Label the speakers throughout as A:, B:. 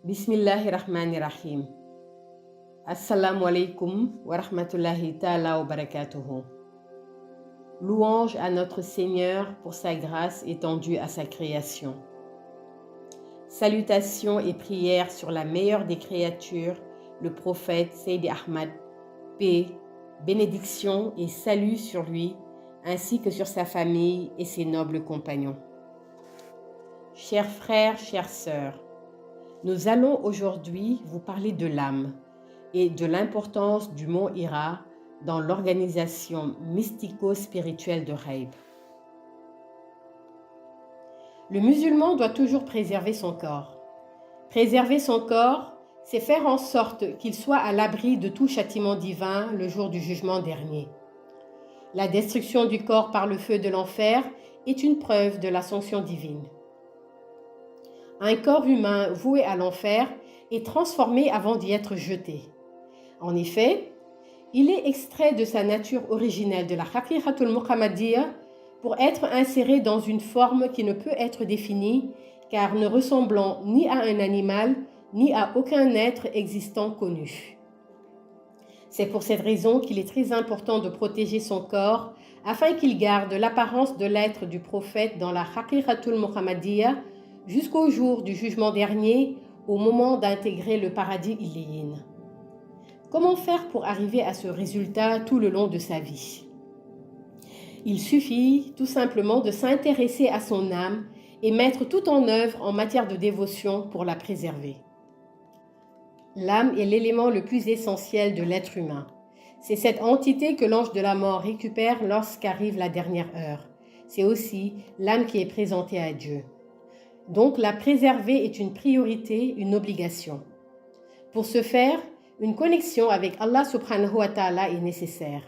A: Bismillahirrahmanirrahim. Assalamu alaikum wa rahmatullahi ta'ala wa barakatuhu. Louange à notre Seigneur pour sa grâce étendue à sa création. Salutations et prières sur la meilleure des créatures, le prophète Seydi Ahmad, paix, bénédiction et salut sur lui, ainsi que sur sa famille et ses nobles compagnons. Chers frères, chères sœurs, nous allons aujourd'hui vous parler de l'âme et de l'importance du mont Hira dans l'organisation mystico-spirituelle de Ghaib. Le musulman doit toujours préserver son corps. Préserver son corps, c'est faire en sorte qu'il soit à l'abri de tout châtiment divin le jour du jugement dernier. La destruction du corps par le feu de l'enfer est une preuve de l'ascension divine. Un corps humain voué à l'enfer est transformé avant d'y être jeté. En effet, il est extrait de sa nature originelle de la Haqiqatul Muhammadiyya pour être inséré dans une forme qui ne peut être définie car ne ressemblant ni à un animal ni à aucun être existant connu. C'est pour cette raison qu'il est très important de protéger son corps afin qu'il garde l'apparence de l'être du prophète dans la Haqiqatul Muhammadiyya jusqu'au jour du jugement dernier, au moment d'intégrer le paradis illiyin. Comment faire pour arriver à ce résultat tout le long de sa vie? Il suffit tout simplement de s'intéresser à son âme et mettre tout en œuvre en matière de dévotion pour la préserver. L'âme est l'élément le plus essentiel de l'être humain. C'est cette entité que l'ange de la mort récupère lorsqu'arrive la dernière heure. C'est aussi l'âme qui est présentée à Dieu. Donc, la préserver est une priorité, une obligation. Pour ce faire, une connexion avec Allah subhanahu wa ta'ala est nécessaire.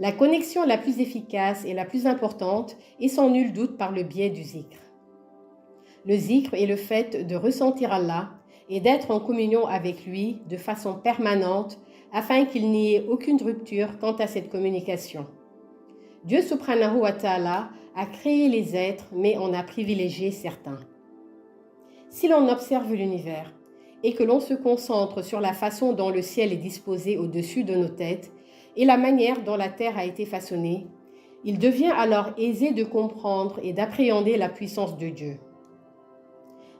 A: La connexion la plus efficace et la plus importante est sans nul doute par le biais du zikr. Le zikr est le fait de ressentir Allah et d'être en communion avec lui de façon permanente afin qu'il n'y ait aucune rupture quant à cette communication. Dieu subhanahu wa ta'ala a créé les êtres mais en a privilégié certains. Si l'on observe l'univers et que l'on se concentre sur la façon dont le ciel est disposé au-dessus de nos têtes et la manière dont la terre a été façonnée, il devient alors aisé de comprendre et d'appréhender la puissance de Dieu.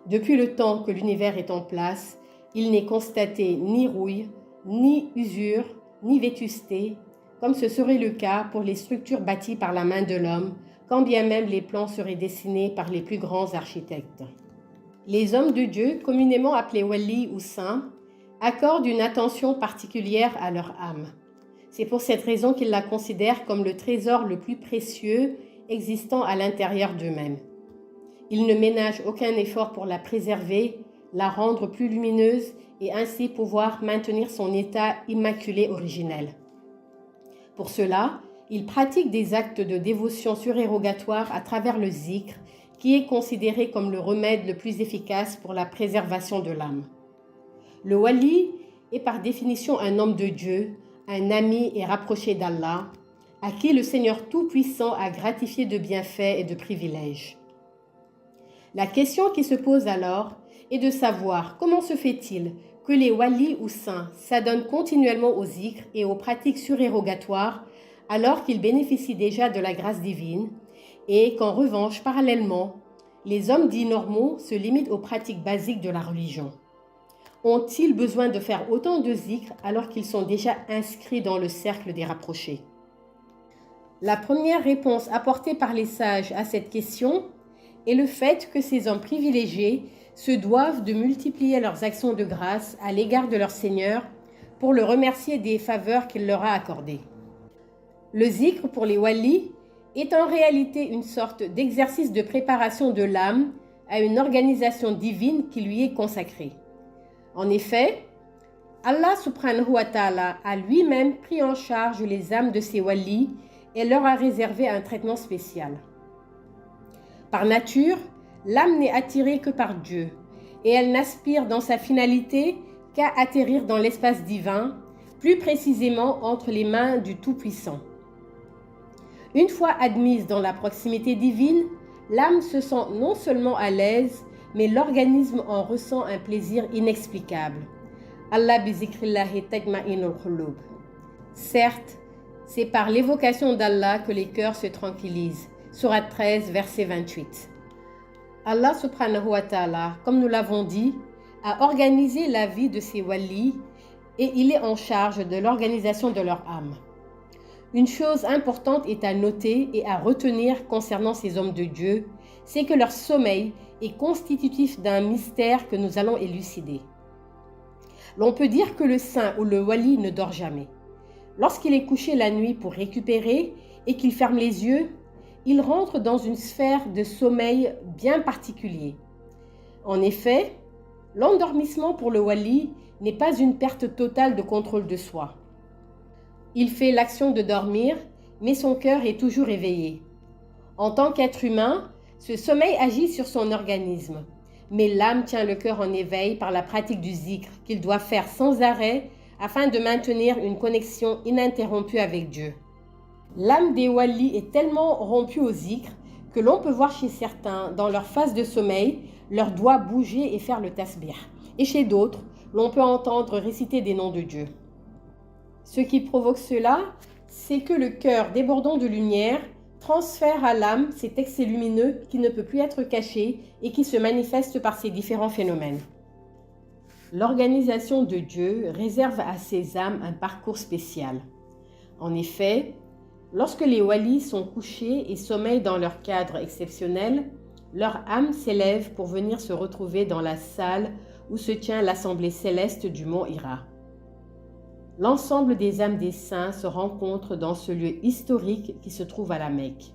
A: Depuis le temps que l'univers est en place, il n'est constaté ni rouille, ni usure, ni vétusté, comme ce serait le cas pour les structures bâties par la main de l'homme, quand bien même les plans seraient dessinés par les plus grands architectes. Les hommes de Dieu, communément appelés wali ou saints, accordent une attention particulière à leur âme. C'est pour cette raison qu'ils la considèrent comme le trésor le plus précieux existant à l'intérieur d'eux-mêmes. Ils ne ménagent aucun effort pour la préserver, la rendre plus lumineuse et ainsi pouvoir maintenir son état immaculé originel. Pour cela, ils pratiquent des actes de dévotion surérogatoires à travers le zikr, qui est considéré comme le remède le plus efficace pour la préservation de l'âme. Le wali est par définition un homme de Dieu, un ami et rapproché d'Allah, à qui le Seigneur Tout-Puissant a gratifié de bienfaits et de privilèges. La question qui se pose alors est de savoir comment se fait-il que les walis ou saints s'adonnent continuellement au zikr et aux pratiques surérogatoires alors qu'ils bénéficient déjà de la grâce divine et qu'en revanche, parallèlement, les hommes dits normaux se limitent aux pratiques basiques de la religion. Ont-ils besoin de faire autant de zikr alors qu'ils sont déjà inscrits dans le cercle des rapprochés? La première réponse apportée par les sages à cette question est le fait que ces hommes privilégiés se doivent de multiplier leurs actions de grâce à l'égard de leur Seigneur pour le remercier des faveurs qu'il leur a accordées. Le zikr pour les walis est en réalité une sorte d'exercice de préparation de l'âme à une organisation divine qui lui est consacrée. En effet, Allah subhanahu wa ta'ala a lui-même pris en charge les âmes de ses walis et leur a réservé un traitement spécial. Par nature, l'âme n'est attirée que par Dieu et elle n'aspire dans sa finalité qu'à atterrir dans l'espace divin, plus précisément entre les mains du Tout-Puissant. Une fois admise dans la proximité divine, l'âme se sent non seulement à l'aise, mais l'organisme en ressent un plaisir inexplicable. Allah bi zikrillahi tajma'inul qulub. Certes, c'est par l'évocation d'Allah que les cœurs se tranquillisent. Sourate 13, verset 28. Allah subhanahu wa ta'ala, comme nous l'avons dit, a organisé la vie de ses walis et il est en charge de l'organisation de leur âme. Une chose importante est à noter et à retenir concernant ces hommes de Dieu, c'est que leur sommeil est constitutif d'un mystère que nous allons élucider. L'on peut dire que le saint ou le wali ne dort jamais. Lorsqu'il est couché la nuit pour récupérer et qu'il ferme les yeux, il rentre dans une sphère de sommeil bien particulier. En effet, l'endormissement pour le wali n'est pas une perte totale de contrôle de soi. Il fait l'action de dormir, mais son cœur est toujours éveillé. En tant qu'être humain, ce sommeil agit sur son organisme, mais l'âme tient le cœur en éveil par la pratique du zikr qu'il doit faire sans arrêt afin de maintenir une connexion ininterrompue avec Dieu. L'âme des walis est tellement rompue au zikr que l'on peut voir chez certains, dans leur phase de sommeil, leurs doigts bouger et faire le tasbih. Et chez d'autres, l'on peut entendre réciter des noms de Dieu. Ce qui provoque cela, c'est que le cœur débordant de lumière transfère à l'âme cet excès lumineux qui ne peut plus être caché et qui se manifeste par ces différents phénomènes. L'organisation de Dieu réserve à ces âmes un parcours spécial. En effet, lorsque les walis sont couchés et sommeillent dans leur cadre exceptionnel, leur âme s'élève pour venir se retrouver dans la salle où se tient l'assemblée céleste du mont Hira. L'ensemble des âmes des saints se rencontrent dans ce lieu historique qui se trouve à la Mecque,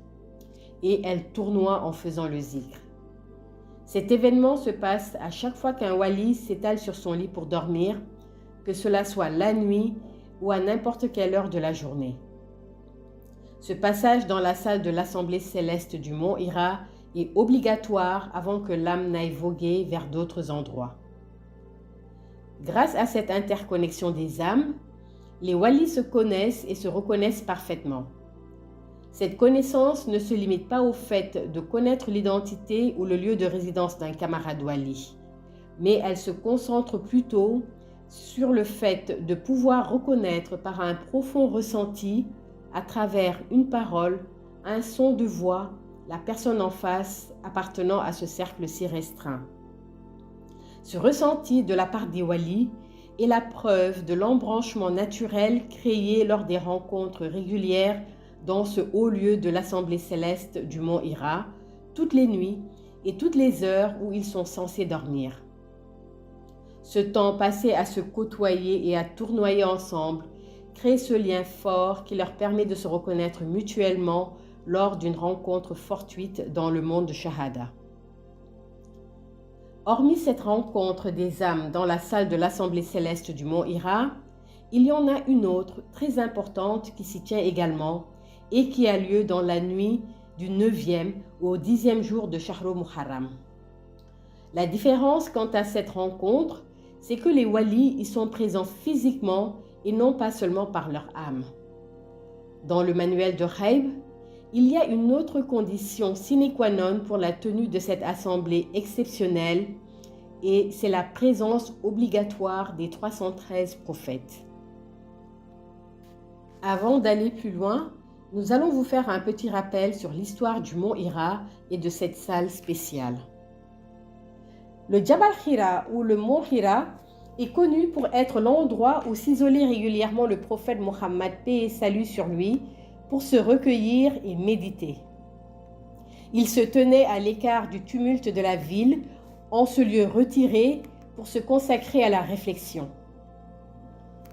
A: et elles tournoient en faisant le zikr. Cet événement se passe à chaque fois qu'un wali s'étale sur son lit pour dormir, que cela soit la nuit ou à n'importe quelle heure de la journée. Ce passage dans la salle de l'assemblée céleste du mont Hira est obligatoire avant que l'âme n'aille voguer vers d'autres endroits. Grâce à cette interconnexion des âmes, les walis se connaissent et se reconnaissent parfaitement. Cette connaissance ne se limite pas au fait de connaître l'identité ou le lieu de résidence d'un camarade wali, mais elle se concentre plutôt sur le fait de pouvoir reconnaître par un profond ressenti, à travers une parole, un son de voix, la personne en face appartenant à ce cercle si restreint. Ce ressenti de la part des walis est la preuve de l'embranchement naturel créé lors des rencontres régulières dans ce haut lieu de l'Assemblée céleste du mont Hira, toutes les nuits et toutes les heures où ils sont censés dormir. Ce temps passé à se côtoyer et à tournoyer ensemble crée ce lien fort qui leur permet de se reconnaître mutuellement lors d'une rencontre fortuite dans le monde de Shahada. Hormis cette rencontre des âmes dans la salle de l'Assemblée céleste du mont Hira, il y en a une autre très importante qui s'y tient également et qui a lieu dans la nuit du 9e au 10e jour de Shahru Muharram. La différence quant à cette rencontre, c'est que les walis y sont présents physiquement et non pas seulement par leur âme. Dans le manuel de Ghaib, il y a une autre condition sine qua non pour la tenue de cette assemblée exceptionnelle et c'est la présence obligatoire des 313 prophètes. Avant d'aller plus loin, nous allons vous faire un petit rappel sur l'histoire du mont Hira et de cette salle spéciale. Le Jabal Hira ou le mont Hira est connu pour être l'endroit où s'isolait régulièrement le prophète Mohammed, paix et salut sur lui, pour se recueillir et méditer. Il se tenait à l'écart du tumulte de la ville, en ce lieu retiré, pour se consacrer à la réflexion.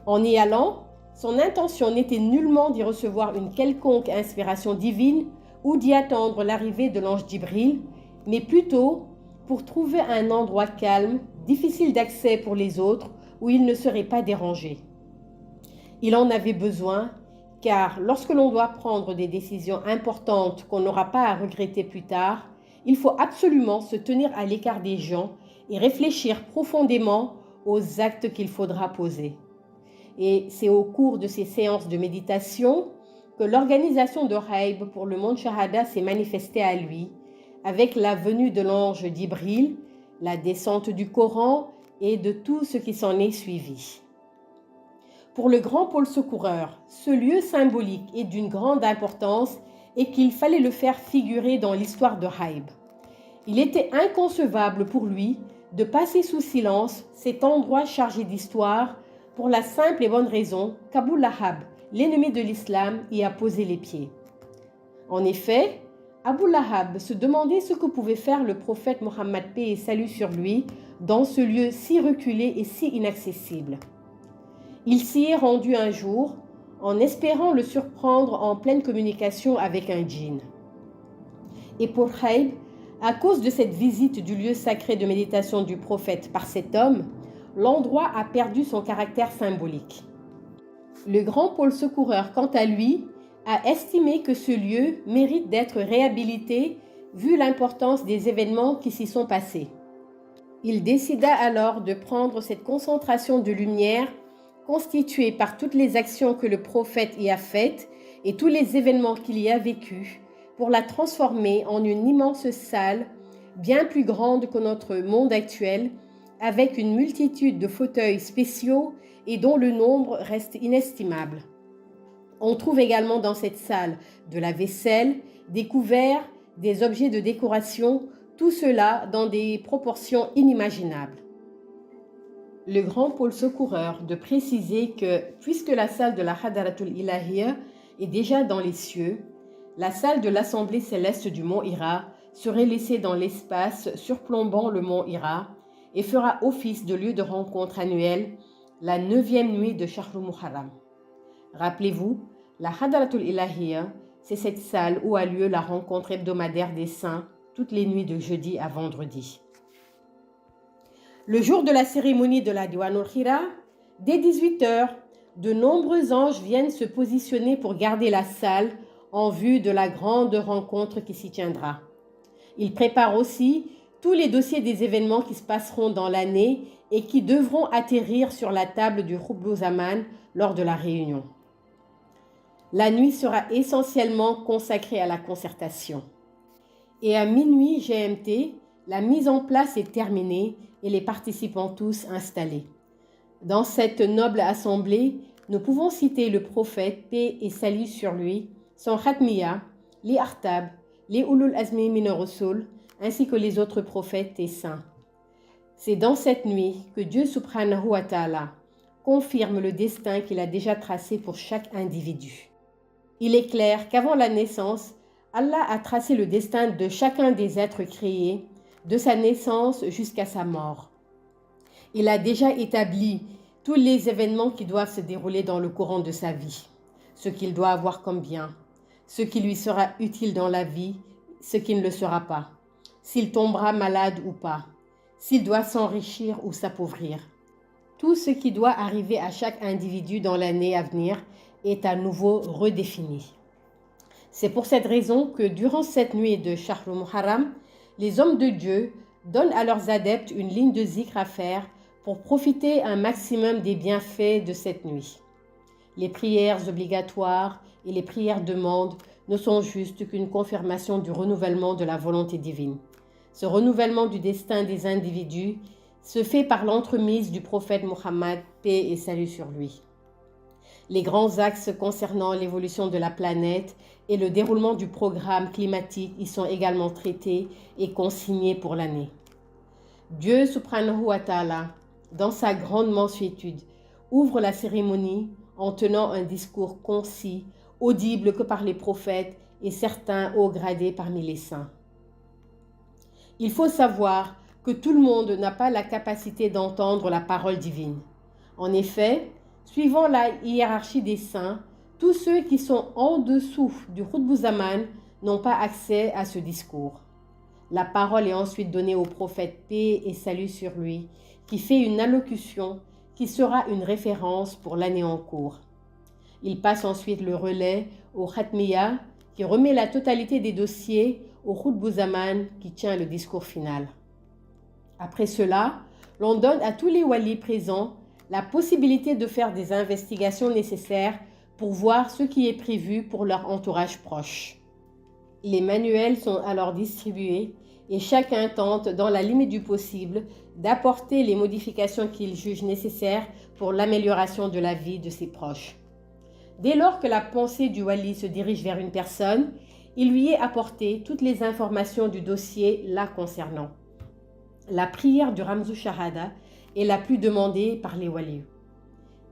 A: En y allant, son intention n'était nullement d'y recevoir une quelconque inspiration divine ou d'y attendre l'arrivée de l'ange Djibril, mais plutôt pour trouver un endroit calme, difficile d'accès pour les autres, où il ne serait pas dérangé. Il en avait besoin, car lorsque l'on doit prendre des décisions importantes qu'on n'aura pas à regretter plus tard, il faut absolument se tenir à l'écart des gens et réfléchir profondément aux actes qu'il faudra poser. Et c'est au cours de ces séances de méditation que l'organisation de Ghaib pour le monde Shahada s'est manifestée à lui, avec la venue de l'ange Djibril, la descente du Coran et de tout ce qui s'en est suivi. Pour le grand pôle secoureur, ce lieu symbolique est d'une grande importance et qu'il fallait le faire figurer dans l'histoire de Haïb. Il était inconcevable pour lui de passer sous silence cet endroit chargé d'histoire pour la simple et bonne raison qu'Abu Lahab, l'ennemi de l'islam, y a posé les pieds. En effet, Abu Lahab se demandait ce que pouvait faire le prophète Mohammed, paix et salut sur lui, dans ce lieu si reculé et si inaccessible. Il s'y est rendu un jour en espérant le surprendre en pleine communication avec un djinn. Et pour Haïb, à cause de cette visite du lieu sacré de méditation du prophète par cet homme, l'endroit a perdu son caractère symbolique. Le grand pôle secoureur, quant à lui, a estimé que ce lieu mérite d'être réhabilité vu l'importance des événements qui s'y sont passés. Il décida alors de prendre cette concentration de lumière constituée par toutes les actions que le prophète y a faites et tous les événements qu'il y a vécus, pour la transformer en une immense salle, bien plus grande que notre monde actuel, avec une multitude de fauteuils spéciaux et dont le nombre reste inestimable. On trouve également dans cette salle de la vaisselle, des couverts, des objets de décoration, tout cela dans des proportions inimaginables. Le grand pôle secoureur de préciser que, puisque la salle de la Hadaratul Ilahiyya est déjà dans les cieux, la salle de l'Assemblée céleste du mont Hira serait laissée dans l'espace surplombant le mont Hira et fera office de lieu de rencontre annuel la 9e nuit de Shahrul Muharram. Rappelez-vous, la Hadaratul Ilahiyya, c'est cette salle où a lieu la rencontre hebdomadaire des saints toutes les nuits de jeudi à vendredi. Le jour de la cérémonie de la Diwanul Hira, dès 18h, de nombreux anges viennent se positionner pour garder la salle en vue de la grande rencontre qui s'y tiendra. Ils préparent aussi tous les dossiers des événements qui se passeront dans l'année et qui devront atterrir sur la table du Khutbul Zaman lors de la réunion. La nuit sera essentiellement consacrée à la concertation. Et à minuit GMT, la mise en place est terminée et les participants tous installés. Dans cette noble assemblée, nous pouvons citer le prophète, paix et salut sur lui, son Khatmiya, les Artab, les Ulul Azmi min ar-Rusul, ainsi que les autres prophètes et saints. C'est dans cette nuit que Dieu subhanahu wa ta'ala confirme le destin qu'il a déjà tracé pour chaque individu. Il est clair qu'avant la naissance, Allah a tracé le destin de chacun des êtres créés, de sa naissance jusqu'à sa mort. Il a déjà établi tous les événements qui doivent se dérouler dans le courant de sa vie, ce qu'il doit avoir comme bien, ce qui lui sera utile dans la vie, ce qui ne le sera pas, s'il tombera malade ou pas, s'il doit s'enrichir ou s'appauvrir. Tout ce qui doit arriver à chaque individu dans l'année à venir est à nouveau redéfini. C'est pour cette raison que durant cette nuit de Shahrul Muharram, les hommes de Dieu donnent à leurs adeptes une ligne de zikr à faire pour profiter un maximum des bienfaits de cette nuit. Les prières obligatoires et les prières de demande ne sont juste qu'une confirmation du renouvellement de la volonté divine. Ce renouvellement du destin des individus se fait par l'entremise du prophète Mohammed, paix et salut sur lui. Les grands axes concernant l'évolution de la planète et le déroulement du programme climatique y sont également traités et consignés pour l'année. Dieu subhanahu wa ta'ala, dans sa grande mansuétude, ouvre la cérémonie en tenant un discours concis, audible que par les prophètes et certains haut gradés parmi les saints. Il faut savoir que tout le monde n'a pas la capacité d'entendre la parole divine. En effet, suivant la hiérarchie des saints, tous ceux qui sont en dessous du Khutbul Zaman n'ont pas accès à ce discours. La parole est ensuite donnée au prophète, paix et salut sur lui, qui fait une allocution qui sera une référence pour l'année en cours. Il passe ensuite le relais au Khatmiya, qui remet la totalité des dossiers au Khutbul Zaman, qui tient le discours final. Après cela, l'on donne à tous les walis présents la possibilité de faire des investigations nécessaires pour voir ce qui est prévu pour leur entourage proche. Les manuels sont alors distribués et chacun tente, dans la limite du possible, d'apporter les modifications qu'il juge nécessaires pour l'amélioration de la vie de ses proches. Dès lors que la pensée du wali se dirige vers une personne, il lui est apporté toutes les informations du dossier la concernant. La prière du Ramzu Shahada est la plus demandée par les walis.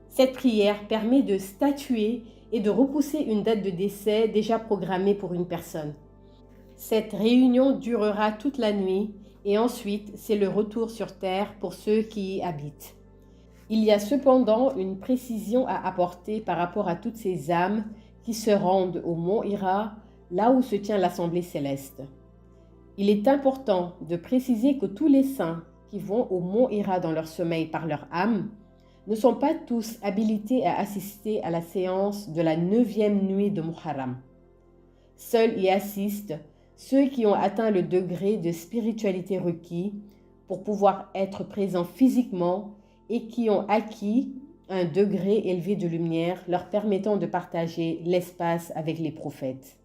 A: Cette prière permet de statuer et de repousser une date de décès déjà programmée pour une personne. Cette réunion durera toute la nuit et ensuite c'est le retour sur terre pour ceux qui y habitent. Il y a cependant une précision à apporter par rapport à toutes ces âmes qui se rendent au mont Hira, là où se tient l'Assemblée céleste. Il est important de préciser que tous les saints qui vont au mont Hira dans leur sommeil par leur âme ne sont pas tous habilités à assister à la séance de la 9e nuit de Muharram. Seuls y assistent ceux qui ont atteint le degré de spiritualité requis pour pouvoir être présents physiquement et qui ont acquis un degré élevé de lumière leur permettant de partager l'espace avec les prophètes.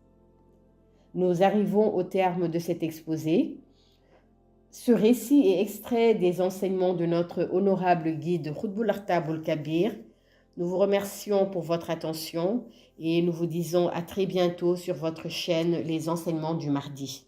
A: Nous arrivons au terme de cet exposé. Ce récit est extrait des enseignements de notre honorable guide Khutbul Akhtab al-Kabir. Nous vous remercions pour votre attention et nous vous disons à très bientôt sur votre chaîne Les Enseignements du Mardi.